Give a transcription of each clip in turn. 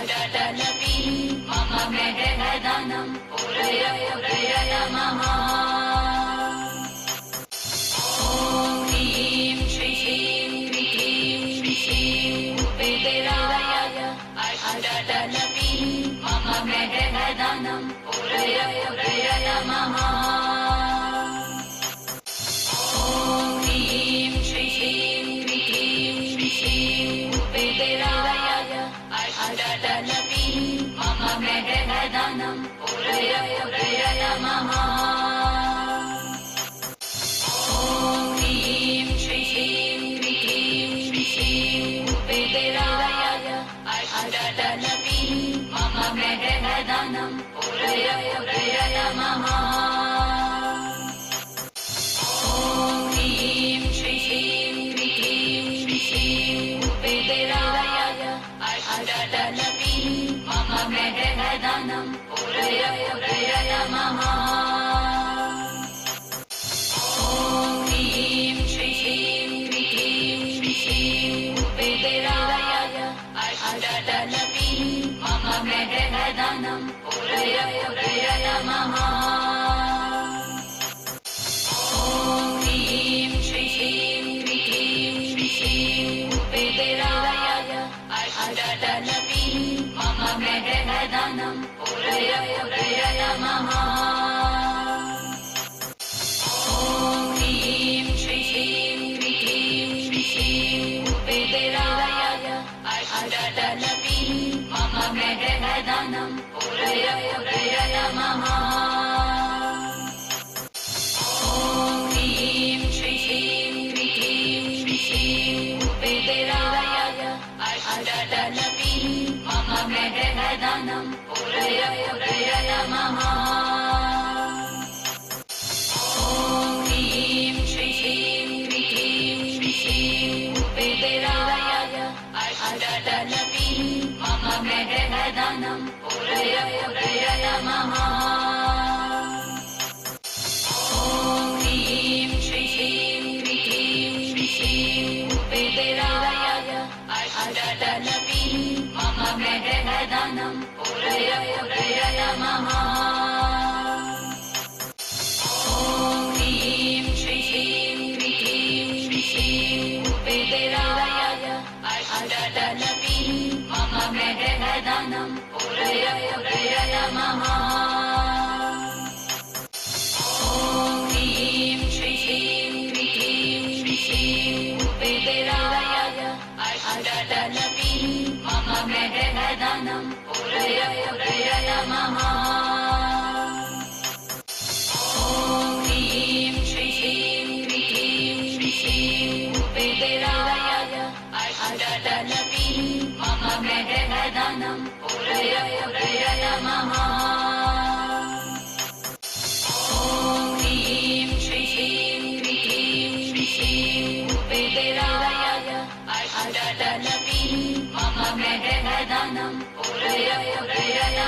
अष्टलपि मम ग्रहदानं पूरय पूरय मम। ॐ ह्रीं श्रीं क्रीं श्रीं उपदेवाय अष्टलपि मम ग्रहदानं पूरय पूरय मम। ॐ ह्रीं श्रीं क्रीं श्रीं उपदेवाय अष्टलपि मम ग्रहदानं पूरय पूरय मम। ॐ ह्रीं श्रीं क्रीं श्रीं उपदेवाय अष्टलपि मम ग्रहदानं पूरय पूरय मम। ॐ ह्रीं श्रीं क्रीं श्रीं उपदेवाय अष्टलपि मम ग्रहदानं पूरय पूरय मम। ॐ ह्रीं श्रीं क्रीं श्रीं उपदेवाय अष्टलपि मम ग्रहदानं पूरय पूरय मम। ॐ ह्रीं श्रीं क्रीं श्रीं उपदेवाय अष्टलपि मम ग्रहदानं पूरय पूरय मम। ॐ ह्रीं श्रीं क्रीं श्रीं उपदेवाय अष्टलपि मम ग्रहदानं पूरय पूरय मम। ॐ ह्रीं श्रीं क्रीं श्रीं उपदेवाय अष्टलपि मम ग्रहदानं पूरय पूरय मम। ॐ ह्रीं श्रीं क्रीं श्रीं उपदेवाय अष्टलपि मम ग्रहदानं पूरय पूरय मम। ॐ ह्रीं श्रीं क्रीं श्रीं उपदेवाय अष्टलपि मम ग्रहदानं पूरय पूरय मम। ॐ ह्रीं श्रीं क्रीं श्रीं उपदेवाय अष्टलपि मम ग्रहदानं पूरय पूरय मम। ॐ ह्रीं श्रीं क्रीं श्रीं उपदेवाय अष्टलपि मम ग्रहदानं पूरय पूरय मम। ॐ ह्रीं श्रीं क्रीं श्रीं उपदेवाय अष्टलपि मम ग्रहदानं पूरय पूरय मम। ॐ ह्रीं श्रीं क्रीं श्रीं उपदेवाय अष्टलपि मम ग्रहदानं पूरय पूरय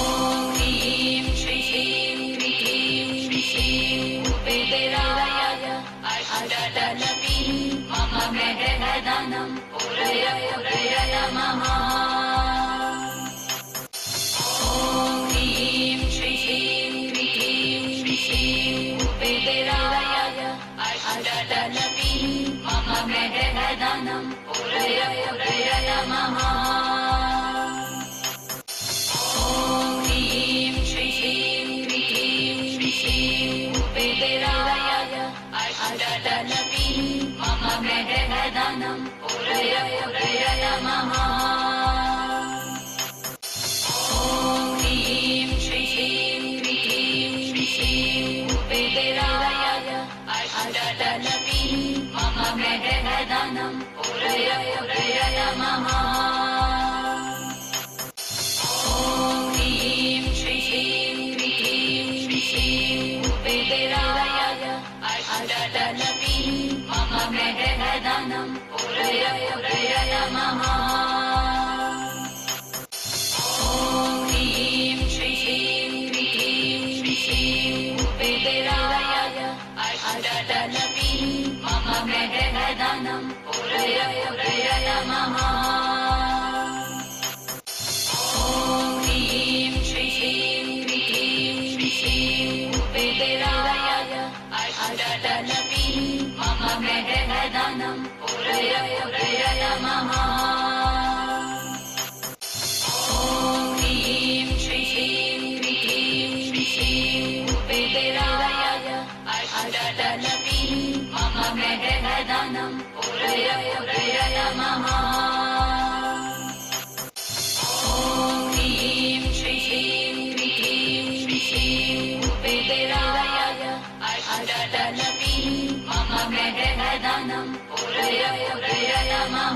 Om नमः। ॐ ह्रीं श्रीं क्रीं श्रीं उपदेराय अष्टलक्ष्मी मम ग्रहधनं पुरय नमः। ॐ ह्रीं श्रीं क्रीं श्रीं उपदेराय अष्टलक्ष्मी मम ग्रहधनं पुरय नमः। ॐ ह्रीं श्रीं क्रीं श्रीं उपदेराय अष्टलक्ष्मी मम ग्रहधनं पुरय नमः। ॐ ह्रीं श्रीं क्रीं श्रीं उपदेराय अष्टलक्ष्मी मम ग्रहधनं पुरय नमः। ॐ ह्रीं श्रीं क्रीं श्रीं उपदेराय अष्टलक्ष्मी मम ग्रहधनं पुरय नमः। ॐ ह्रीं श्रीं क्रीं श्रीं उपदेराय अष्टलक्ष्मी मम ग्रहधनं पुरय नमः। ॐ ह्रीं श्रीं क्रीं श्रीं उपदेराय अष्टलक्ष्मी मम ग्रहधनं पुरय नमः। ॐ ह्रीं श्रीं क्रीं श्रीं उपदेराय अष्टलक्ष्मी मम ग्रहधनं पुरय नमः।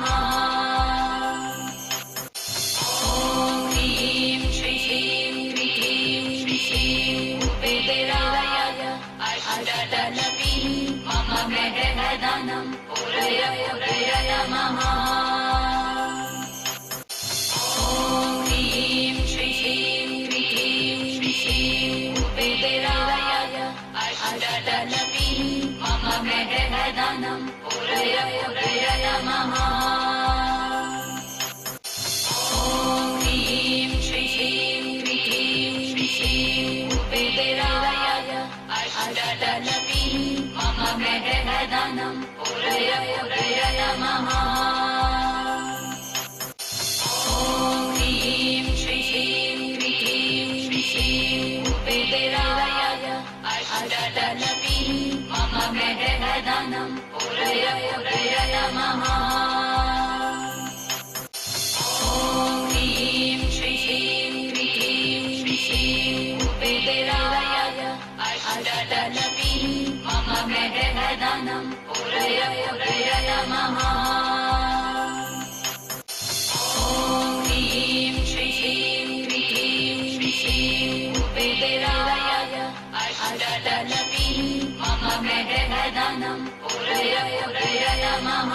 ॐ ह्रीं श्रीं क्रीं श्रीं उपदेराय अष्टलक्ष्मी मम ग्रहधनं पुरय नमः। ॐ ह्रीं श्रीं क्रीं श्रीं उपदेराय अष्टलक्ष्मी मम ग्रहधनं पुरय नमः। ॐ ह्रीं श्रीं क्रीं श्रीं उपदेराय अष्टलक्ष्मी मम ग्रहधनं पुरय नमः। ॐ ह्रीं श्रीं क्रीं श्रीं उपदेराय अष्टलक्ष्मी मम ग्रहधनं पुरय नमः। ॐ ह्रीं श्रीं क्रीं श्रीं उपदेराय अष्टलक्ष्मी मम ग्रहधनं पुरय नमः। ॐ ह्रीं श्रीं क्रीं श्रीं उपदेराय अष्टलक्ष्मी मम ग्रहधनं पुरय नमः।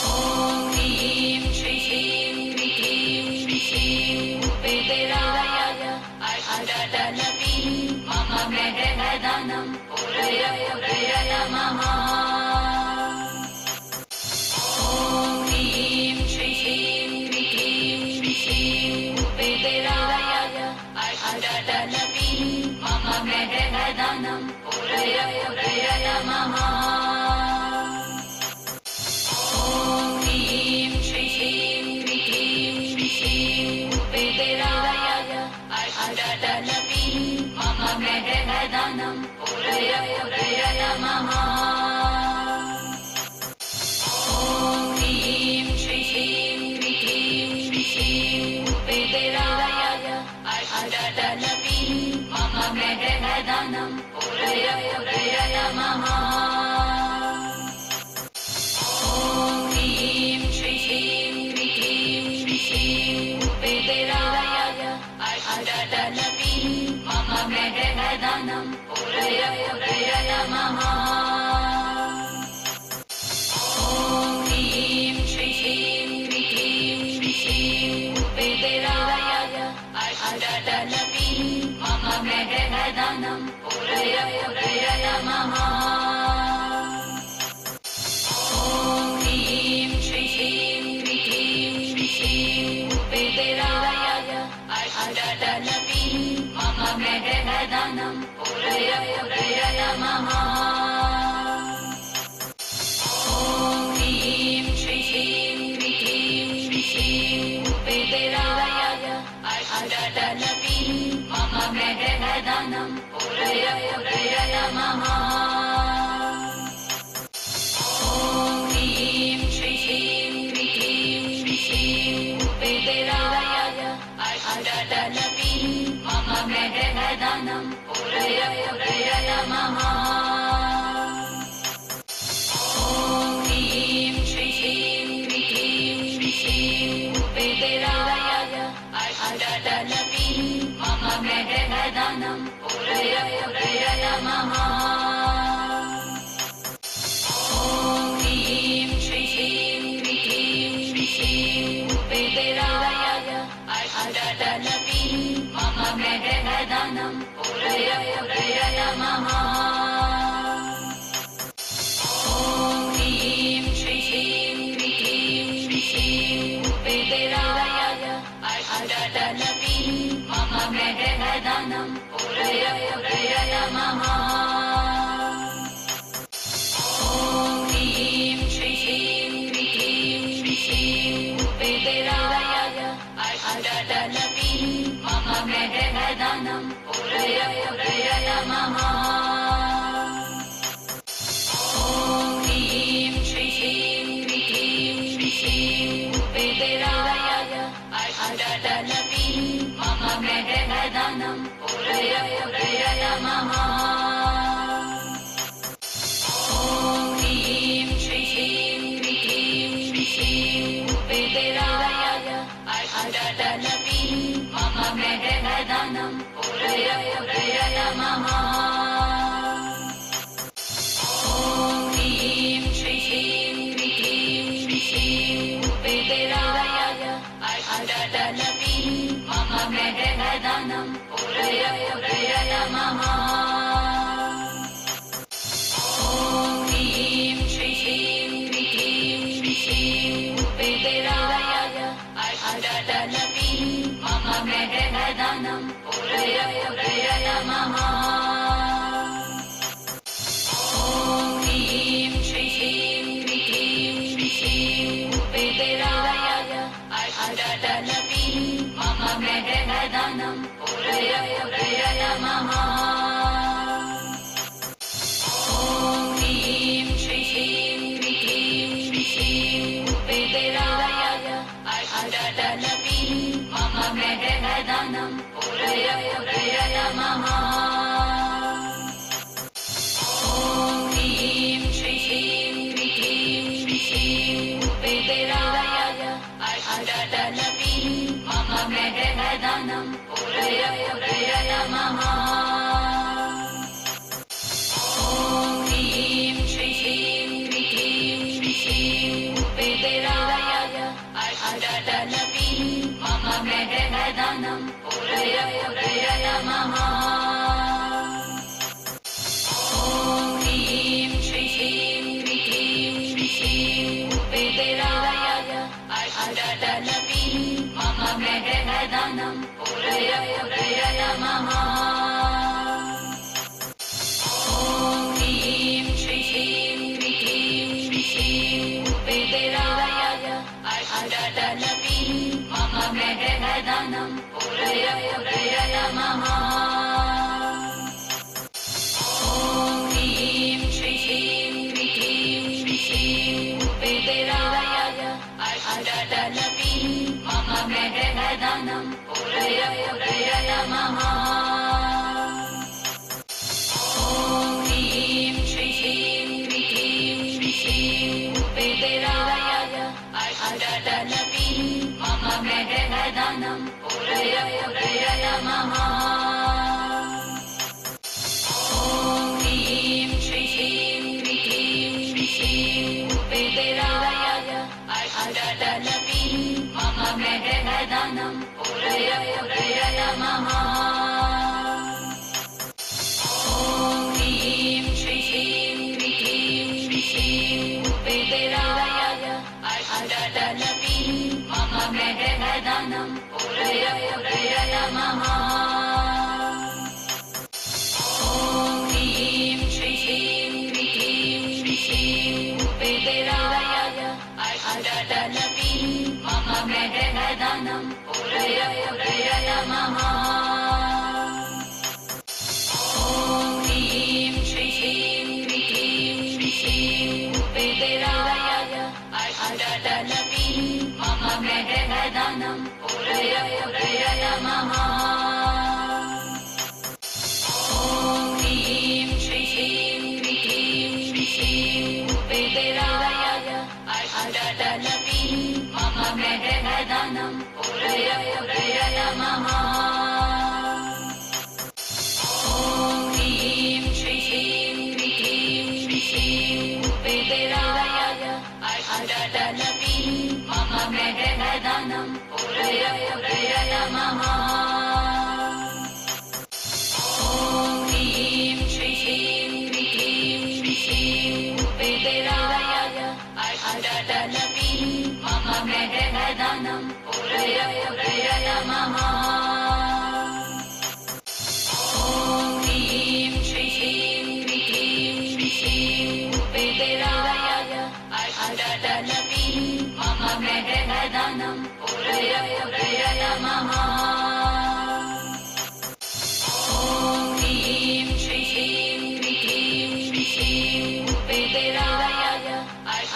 ॐ ह्रीं श्रीं क्रीं श्रीं उपदेराय अष्टलक्ष्मी मम ग्रहधनं पुरय नमः। ॐ ह्रीं श्रीं क्रीं श्रीं उपदेराय अष्टलक्ष्मी मम ग्रहधनं पुरय नमः। ॐ ह्रीं श्रीं क्रीं श्रीं उपदेराय अष्टलक्ष्मी मम ग्रहधनं पुरय नमः। ॐ ह्रीं श्रीं क्रीं श्रीं उपदेराय अष्टलक्ष्मी मम ग्रहधनं पुरय नमः। ॐ ह्रीं श्रीं क्रीं श्रीं उपदेराय अष्टलक्ष्मी मम ग्रहधनं पुरय नमः। ॐ ह्रीं श्रीं क्रीं श्रीं उपदेराय अष्टलक्ष्मी मम ग्रहधनं पुरय नमः। ॐ ह्रीं श्रीं क्रीं श्रीं उपदेराय अष्टलक्ष्मी मम ग्रहधनं पुरय नमः। ॐ ह्रीं श्रीं क्रीं श्रीं उपदेराय अष्टलक्ष्मी मम ग्रहधनं पुरय नमः। ॐ ह्रीं श्रीं क्रीं श्रीं उपदेराय अष्टलक्ष्मी मम ग्रहधनं पुरय नमः। ॐ ह्रीं श्रीं क्रीं श्रीं उपदेराय अष्टलक्ष्मी मम ग्रहधनं पुरय नमः। ॐ ह्रीं श्रीं क्रीं श्रीं उपदेराय अष्टलक्ष्मी मम ग्रहधनं पुरय नमः। ॐ ह्रीं श्रीं क्रीं श्रीं उपदेराय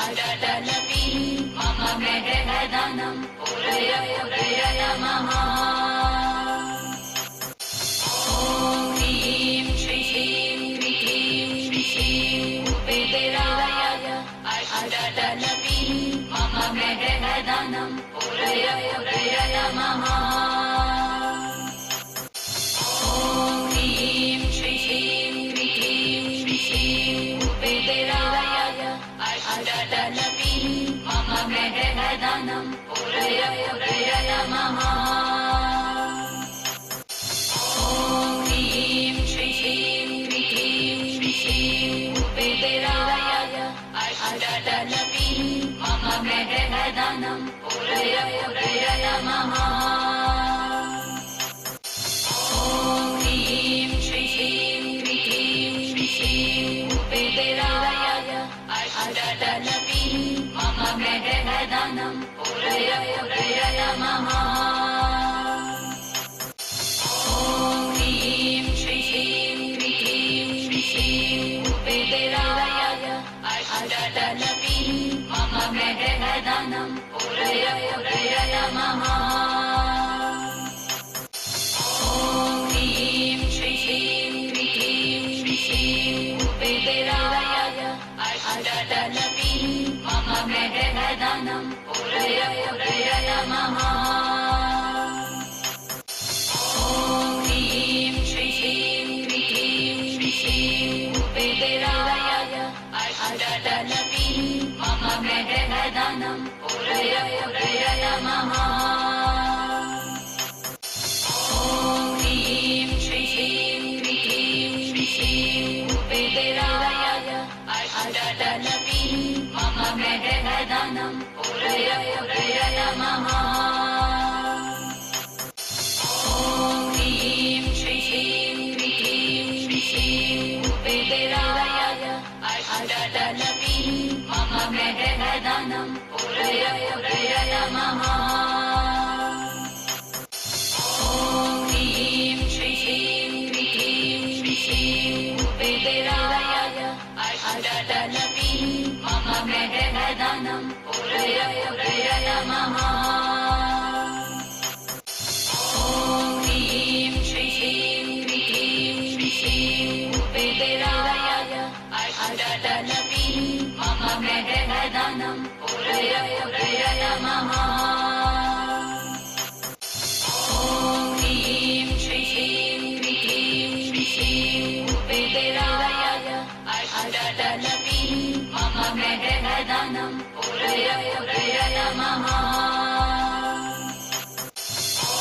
अष्टलक्ष्मी मम ग्रहधनं पुरय नमः। ॐ ह्रीं श्रीं क्रीं श्रीं उपदेराय अष्टलक्ष्मी मम ग्रहधनं पुरय नमः। ॐ ह्रीं श्रीं क्रीं श्रीं उपदेराय अष्टलक्ष्मी मम ग्रहधनं पुरय नमः। ॐ ह्रीं श्रीं क्रीं श्रीं उपदेराय अष्टलक्ष्मी मम ग्रहधनं पुरय नमः। ॐ ह्रीं श्रीं क्रीं श्रीं उपदेराय अष्टलक्ष्मी मम ग्रहधनं पुरय नमः। ॐ ह्रीं श्रीं क्रीं श्रीं उपदेराय अष्टलक्ष्मी मम ग्रहधनं पुरय नमः। ॐ ह्रीं श्रीं क्रीं श्रीं उपदेराय अष्टलक्ष्मी मम ग्रहधनं पुरय नमः। ॐ ह्रीं श्रीं क्रीं श्रीं उपदेराय अष्टलक्ष्मी मम ग्रहधनं पुरय नमः। ॐ ह्रीं श्रीं क्रीं श्रीं उपदेराय अष्टलक्ष्मी मम ग्रहधनं पुरय नमः। ॐ ह्रीं श्रीं क्रीं श्रीं उपदेराय अष्टलक्ष्मी मम ग्रहधनं पुरय नमः। ॐ अष्टलक्ष्मी मम ग्रहदानं पूरय पूरय नमः। ॐ ह्रीं श्रीं क्रीं श्रीं उपदेवाय अष्टलक्ष्मी मम ग्रहदानं पूरय पूरय नमः। ॐ ह्रीं श्रीं क्रीं श्रीं उपदेवाय अष्टलक्ष्मी मम ग्रहदानं पूरय पूरय नमः।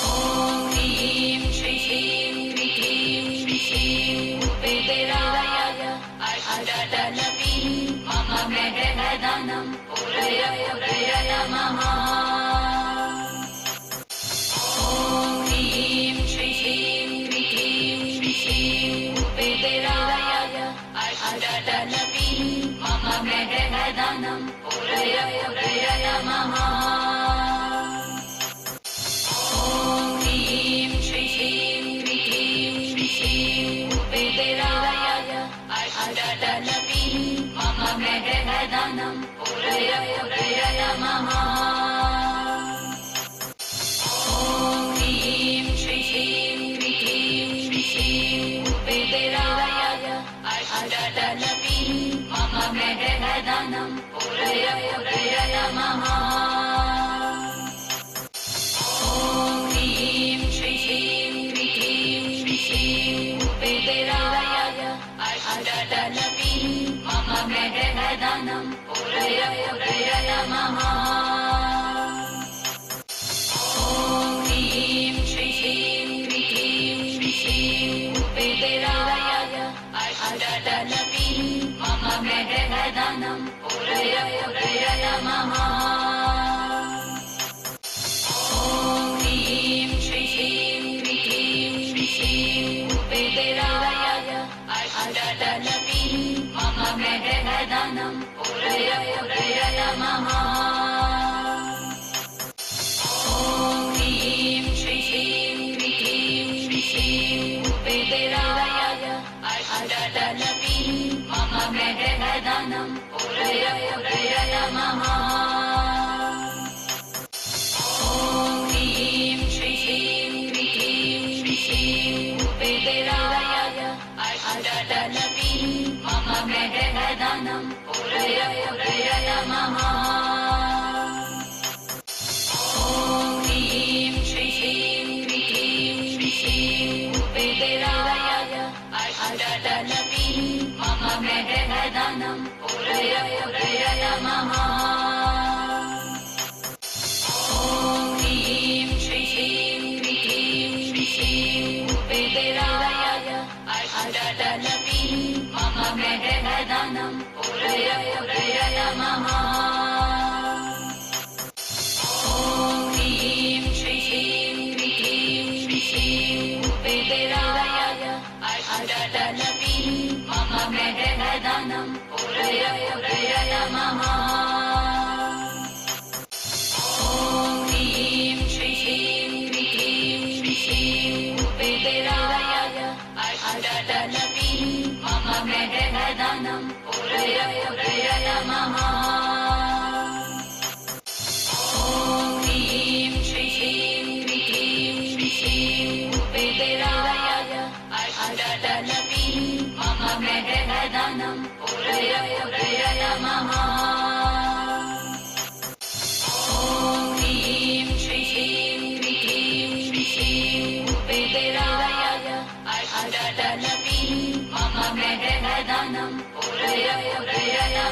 ॐ ह्रीं श्रीं क्रीं श्रीं उपदेवाय अष्टलक्ष्मी मम ग्रहदानं पूरय पूरय नमः। ॐ ह्रीं श्रीं क्रीं श्रीं उपदेवाय अष्टलक्ष्मी मम ग्रहदानं पूरय पूरय नमः। ॐ ह्रीं श्रीं क्रीं श्रीं उपदेवाय अष्टलक्ष्मी मम ग्रहदानं पूरय पूरय नमः। ॐ ह्रीं श्रीं क्रीं श्रीं उपदेवाय अष्टलक्ष्मी मम ग्रहदानं पूरय पूरय नमः। ॐ ह्रीं श्रीं क्रीं श्रीं उपदेवाय अष्टलक्ष्मी मम ग्रहदानं पूरय पूरय नमः। ॐ ह्रीं श्रीं क्रीं श्रीं उपदेवाय अष्टलक्ष्मी मम ग्रहदानं पूरय पूरय नमः। ॐ ह्रीं श्रीं क्रीं श्रीं उपदेवाय अष्टलक्ष्मी मम ग्रहदानं पूरय पूरय नमः। ॐ ह्रीं श्रीं क्रीं श्रीं उपदेवाय अष्टलक्ष्मी मम ग्रहदानं पूरय पूरय नमः। ॐ ह्रीं श्रीं क्रीं श्रीं उपदेवाय अष्टलक्ष्मी मम ग्रहदानं पूरय पूरय नमः। ॐ ह्रीं श्रीं क्रीं श्रीं उपदेवाय अष्टलक्ष्मी मम ग्रहदानं पूरय पूरय नमः। ॐ ह्रीं श्रीं क्रीं श्रीं उपदेवाय अष्टलक्ष्मी मम ग्रहदानं पूरय पूरय नमः। ॐ ह्रीं श्रीं क्रीं श्रीं उपदेवाय अष्टलक्ष्मी मम ग्रहदानं पूरय पूरय नमः। ॐ ह्रीं श्रीं क्रीं श्रीं उपदेवाय अष्टलक्ष्मी मम ग्रहदानं पूरय पूरय नमः। ॐ ह्रीं श्रीं क्रीं श्रीं उपदेवाय अष्टलक्ष्मी मम ग्रहदानं पूरय पूरय नमः। ॐ ह्रीं श्रीं क्रीं श्रीं उपदेवाय अष्टलक्ष्मी मम ग्रहदानं पूरय पूरय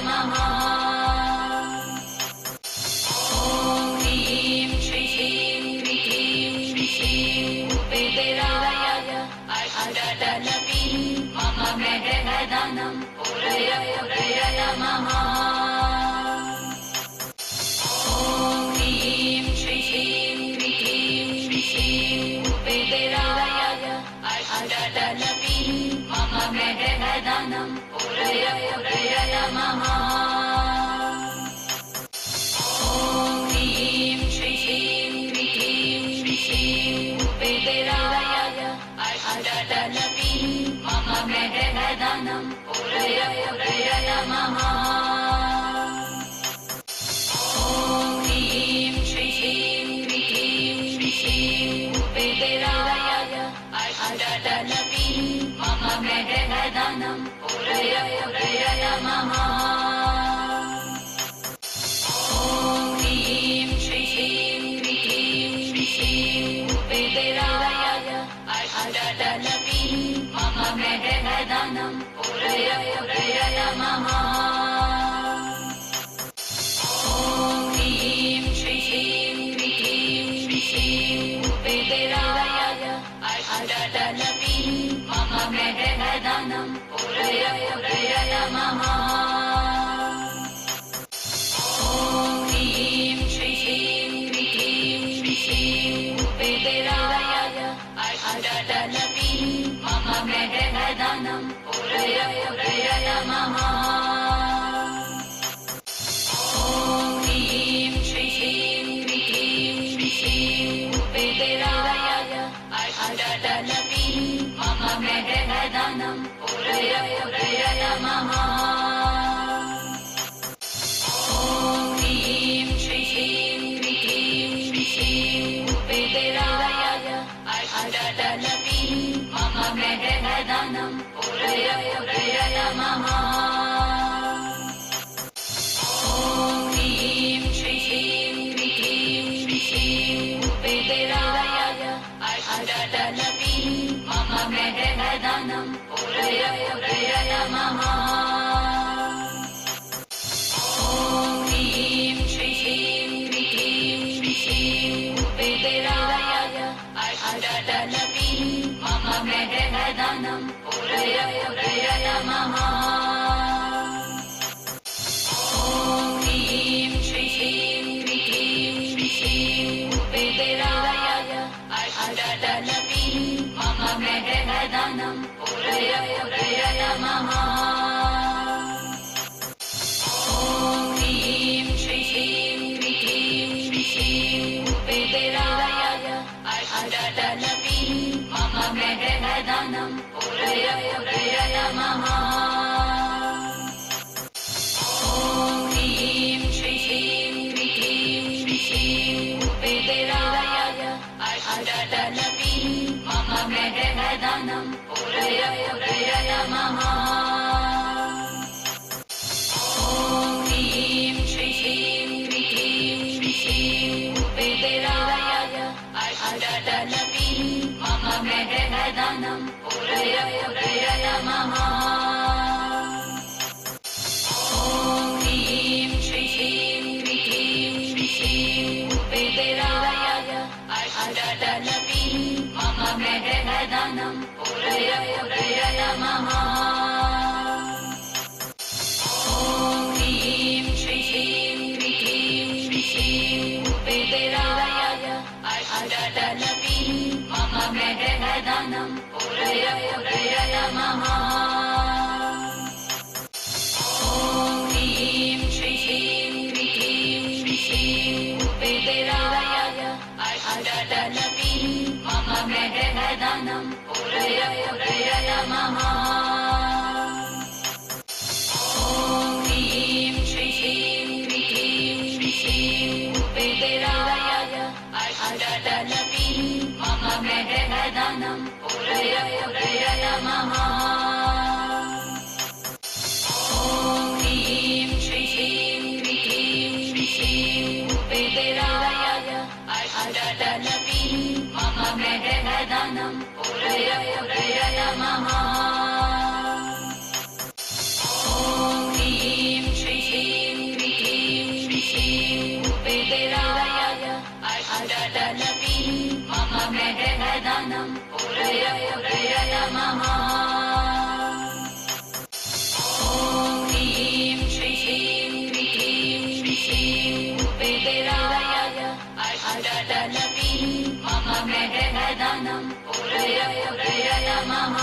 नमः।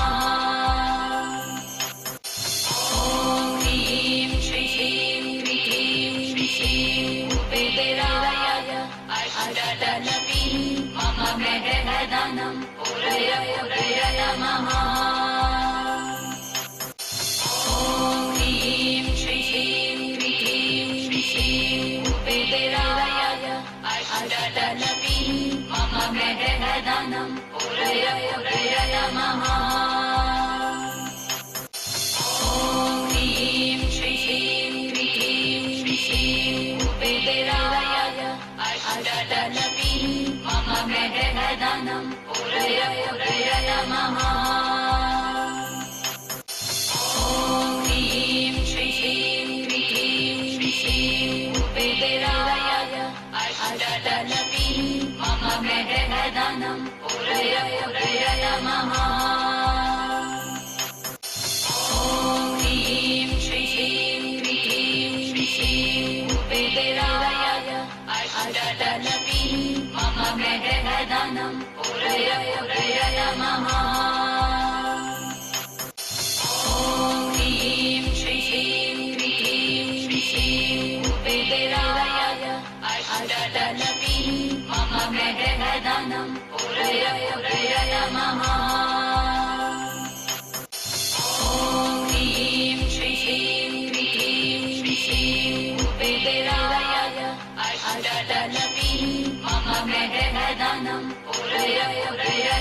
ॐ ह्रीं श्रीं क्रीं श्रीं वेदराय अष्टलक्ष्मी मम मेघधनं पुरय नमः। ॐ ह्रीं श्रीं क्रीं श्रीं वेदराय अष्टलक्ष्मी मम मेघधनं पुरय नमः। ॐ ह्रीं श्रीं क्रीं श्रीं वेदराय अष्टलक्ष्मी मम मेघधनं पुरय नमः। ॐ ह्रीं श्रीं क्रीं श्रीं वेदराय अष्टलक्ष्मी मम मेघधनं पुरय नमः। ॐ ह्रीं श्रीं क्रीं श्रीं वेदराय अष्टलक्ष्मी मम मेघधनं पुरय नमः। ॐ ह्रीं श्रीं क्रीं श्रीं वेदराय अष्टलक्ष्मी मम मेघधनं पुरय नमः। ॐ ह्रीं श्रीं क्रीं श्रीं वेदराय अष्टलक्ष्मी मम मेघधनं पुरय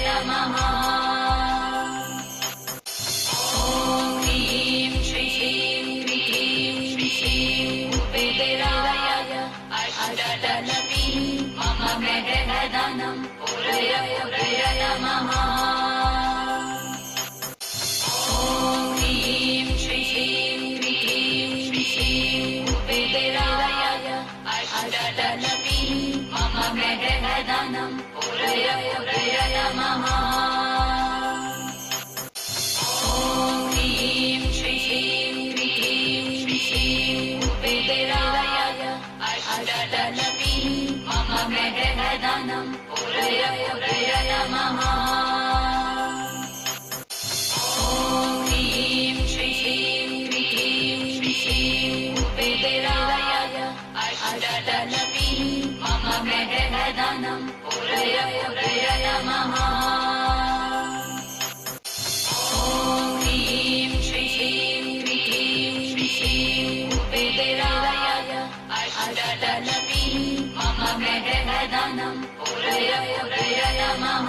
नमः। ॐ ह्रीं श्रीं क्रीं श्रीं वेदराय अष्टलक्ष्मी मम मेघधनं पुरय नमः। ॐ ह्रीं श्रीं क्रीं श्रीं वेदराय अष्टलक्ष्मी मम मेघधनं पुरय नमः। ॐ ह्रीं श्रीं क्रीं श्रीं वेदराय अष्टलक्ष्मी मम मेघधनं पुरय नमः। ॐ ह्रीं श्रीं क्रीं श्रीं वेदराय अष्टलक्ष्मी मम मेघधनं पुरय नमः। ॐ ह्रीं श्रीं क्रीं श्रीं वेदराय अष्टलक्ष्मी मम मेघधनं पुरय नमः।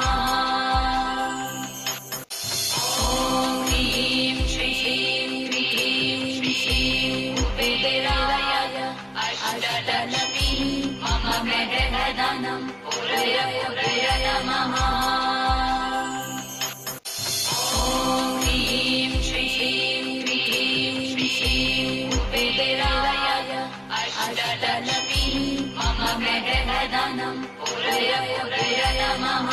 ॐ ह्रीं श्रीं क्रीं श्रीं वेदराय अष्टलक्ष्मी मम मेघधनं पुरय नमः। ॐ ह्रीं श्रीं क्रीं श्रीं वेदराय अष्टलक्ष्मी मम मेघधनं पुरय नमः।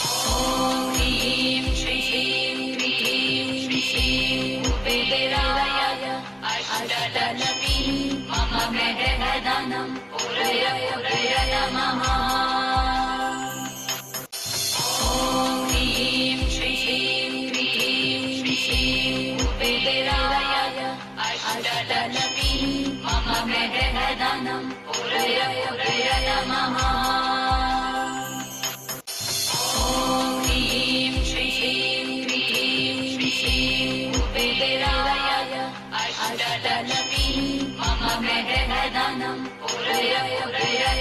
ॐ ह्रीं श्रीं क्रीं श्रीं वेदराय अष्टलक्ष्मी मम मेघधनं पुरय नमः। ॐ ह्रीं श्रीं क्रीं श्रीं वेदराय अष्टलक्ष्मी मम मेघधनं पुरय नमः। ॐ ह्रीं श्रीं क्रीं श्रीं वेदराय अष्टलक्ष्मी मम मेघधनं पुरय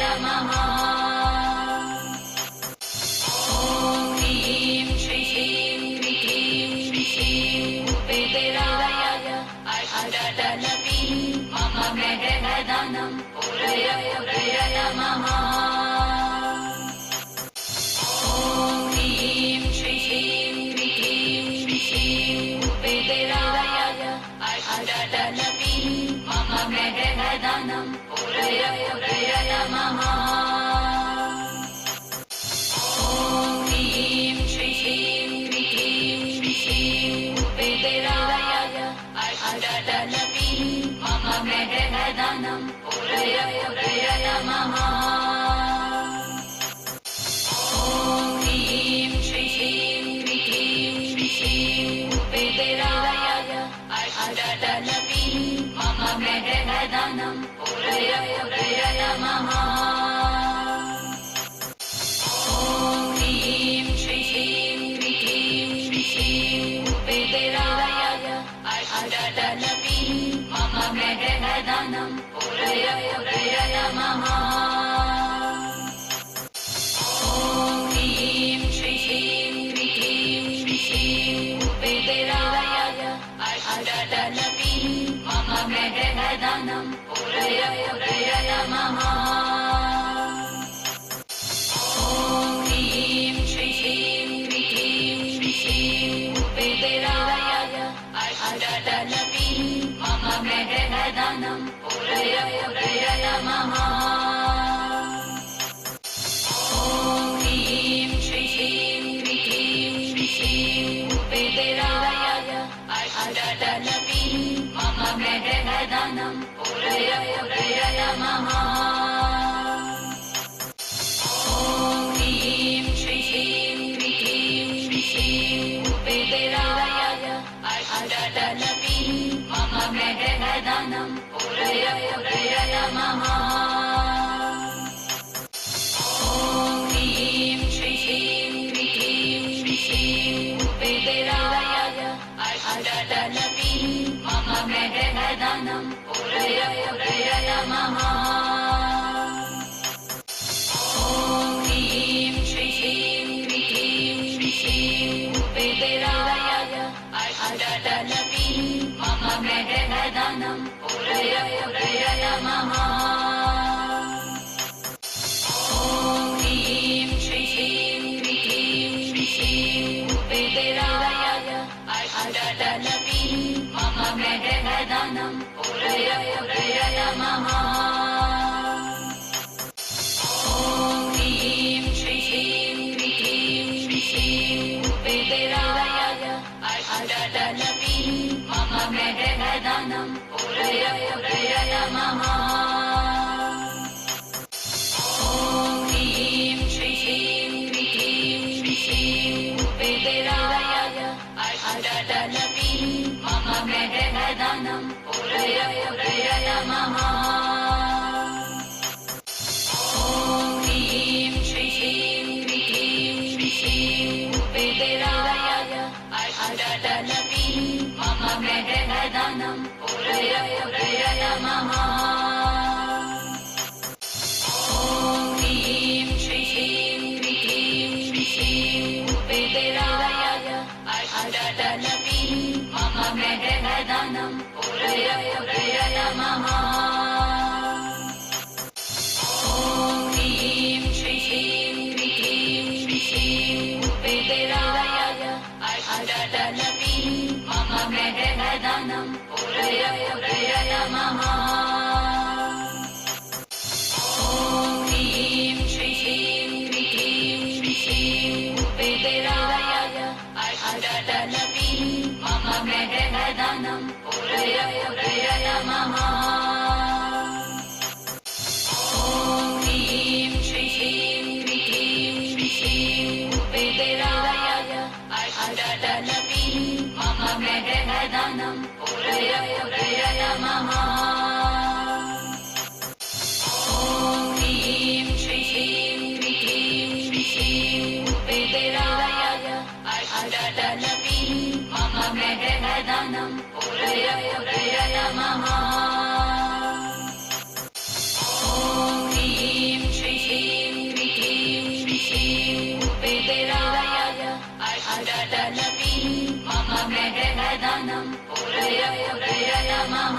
नमः। ॐ ह्रीं श्रीं क्रीं श्रीं वेदराय अष्टलक्ष्मी मम मेघधनं पुरय नमः। ॐ ह्रीं श्रीं क्रीं श्रीं वेदराय अष्टलक्ष्मी मम मेघधनं पुरय नमः। ॐ ह्रीं श्रीं क्रीं श्रीं वेदराय अष्टलक्ष्मी मम मेघधनं पुरय नमः। ॐ अष्टलपि मम ग्रहदानं पूरय पूरय मम ॐ ह्रीं श्रीं क्रीं श्रीं उपदेराय अष्टलपि मम ग्रहदानं पूरय पूरय मम ॐ ह्रीं श्रीं क्रीं श्रीं उपदेराय अष्टलपि मम ग्रहदानं पूरय पूरय मम ॐ ह्रीं श्रीं क्रीं श्रीं उपदेराय अष्टलपि मम ग्रहदानं पूरय पूरय मम ॐ ह्रीं श्रीं क्रीं श्रीं उपदेराय अष्टलपि मम ग्रहदानं पूरय पूरय मम ॐ ह्रीं श्रीं क्रीं श्रीं उपदेराय अष्टलपि मम ग्रहदानं पूरय पूरय मम ॐ ह्रीं श्रीं क्रीं श्रीं उपदेराय अष्टलपि मम ग्रहदानं पूरय पूरय मम ॐ ह्रीं श्रीं क्रीं श्रीं उपदेराय अष्टलपि मम ग्रहदानं पूरय पूरय मम ॐ ह्रीं श्रीं क्रीं श्रीं उपदेराय अष्टलपि मम ग्रहदानं पूरय पूरय मम ॐ ह्रीं श्रीं क्रीं श्रीं उपदेराय अष्टलपि मम ग्रहदानं पूरय पूरय मम ॐ ह्रीं श्रीं क्रीं श्रीं उपदेराय अष्टलपि मम ग्रहदानं पूरय पूरय मम ॐ ह्रीं श्रीं क्रीं श्रीं उपदेराय अष्टलपि मम ग्रहदानं पूरय पूरय मम ॐ ह्रीं श्रीं क्रीं श्रीं उपदेराय अष्टलपि मम ग्रहदानं पूरय पूरय मम ॐ ह्रीं श्रीं क्रीं श्रीं उपदेराय अष्टलपि मम ग्रहदानं पूरय पूरय मम ॐ ह्रीं श्रीं क्रीं श्रीं उपदेराय अष्टलपि मम ग्रहदानं पूरय पूरय मम ॐ ह्रीं श्रीं क्रीं श्रीं उपदेराय अष्टलपि मम ग्रहदानं पूरय पूरय मम ॐ ह्रीं श्रीं क्रीं श्रीं उपदेराय अष्टलपि मम ग्रहदानं पूरय पूरय मम ॐ ह्रीं श्रीं क्रीं श्रीं उपदेराय अष्टलपि मम ग्रहदानं पूरय पूरय मम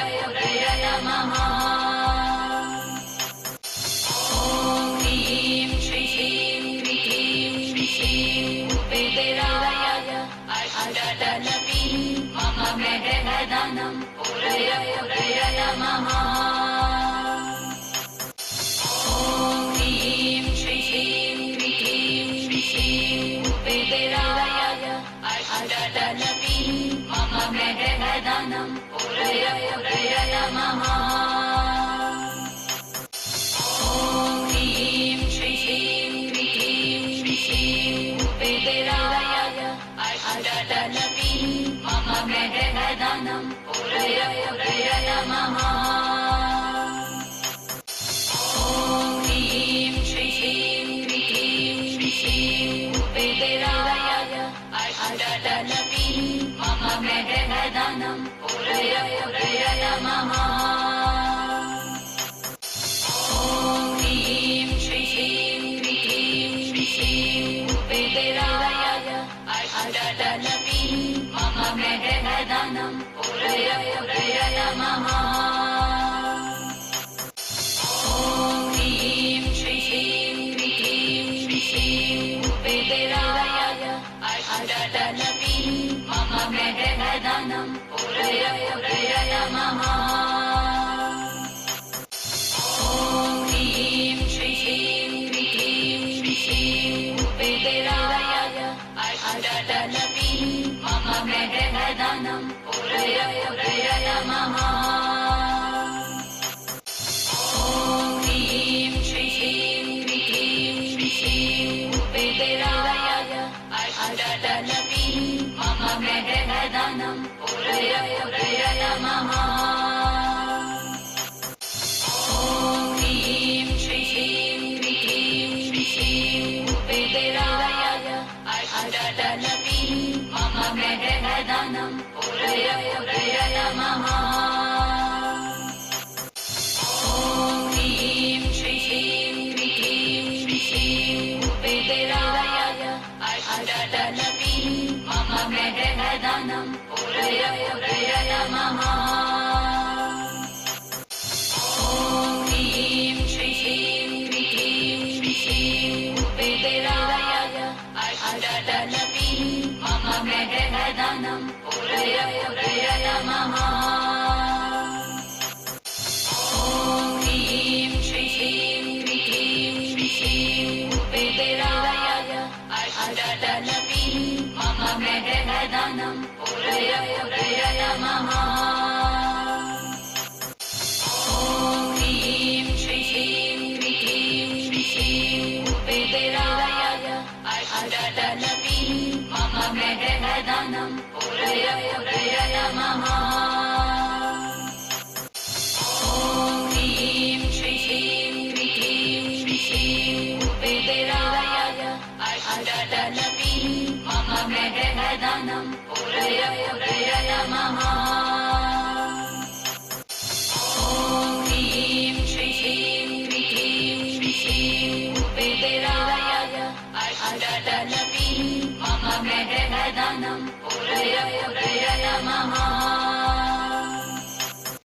नमः। ॐ ह्रीं श्रीं क्रीं श्रीं उपदेवाय अष्टलक्ष्मी मम ग्रहदानं पुरय नमः। ॐ ह्रीं श्रीं क्रीं श्रीं उपदेवाय अष्टलक्ष्मी मम ग्रहदानं पुरय नमः। ॐ ह्रीं श्रीं क्रीं श्रीं उपदेवाय अष्टलक्ष्मी मम ग्रहदानं पुरय नमः। ॐ ह्रीं श्रीं क्रीं श्रीं उपदेवाय अष्टलक्ष्मी मम ग्रहदानं पुरय नमः। ॐ ह्रीं श्रीं क्रीं श्रीं उपदेवाय अष्टलक्ष्मी मम ग्रहदानं पुरय नमः। ॐ ह्रीं श्रीं क्रीं श्रीं उपदेवाय अष्टलक्ष्मी मम ग्रहदानं पुरय नमः। ॐ ह्रीं श्रीं क्रीं श्रीं उपदेवाय अष्टलक्ष्मी मम ग्रहदानं पुरय नमः। ॐ ह्रीं श्रीं क्रीं श्रीं उपदेवाय अष्टलक्ष्मी मम ग्रहदानं पुरय नमः। ॐ ह्रीं श्रीं क्रीं श्रीं उपदेवाय अष्टलक्ष्मी मम ग्रहदानं पुरय नमः। ॐ ह्रीं श्रीं क्रीं श्रीं उपदेवाय अष्टलक्ष्मी मम ग्रहदानं पुरय नमः। ॐ ह्रीं श्रीं क्रीं श्रीं उपदेवाय अष्टलक्ष्मी मम ग्रहदानं पुरय नमः। ॐ ह्रीं श्रीं क्रीं श्रीं उपदेवाय अष्टलक्ष्मी मम ग्रहदानं पुरय नमः। ॐ ह्रीं श्रीं क्रीं श्रीं उपदेवाय अष्टलक्ष्मी मम ग्रहदानं पुरय नमः। ॐ ह्रीं श्रीं क्रीं श्रीं उपदेवाय अष्टलक्ष्मी मम ग्रहदानं पुरय नमः। ॐ ह्रीं श्रीं क्रीं श्रीं उपदेवाय अष्टलक्ष्मी मम ग्रहदानं पुरय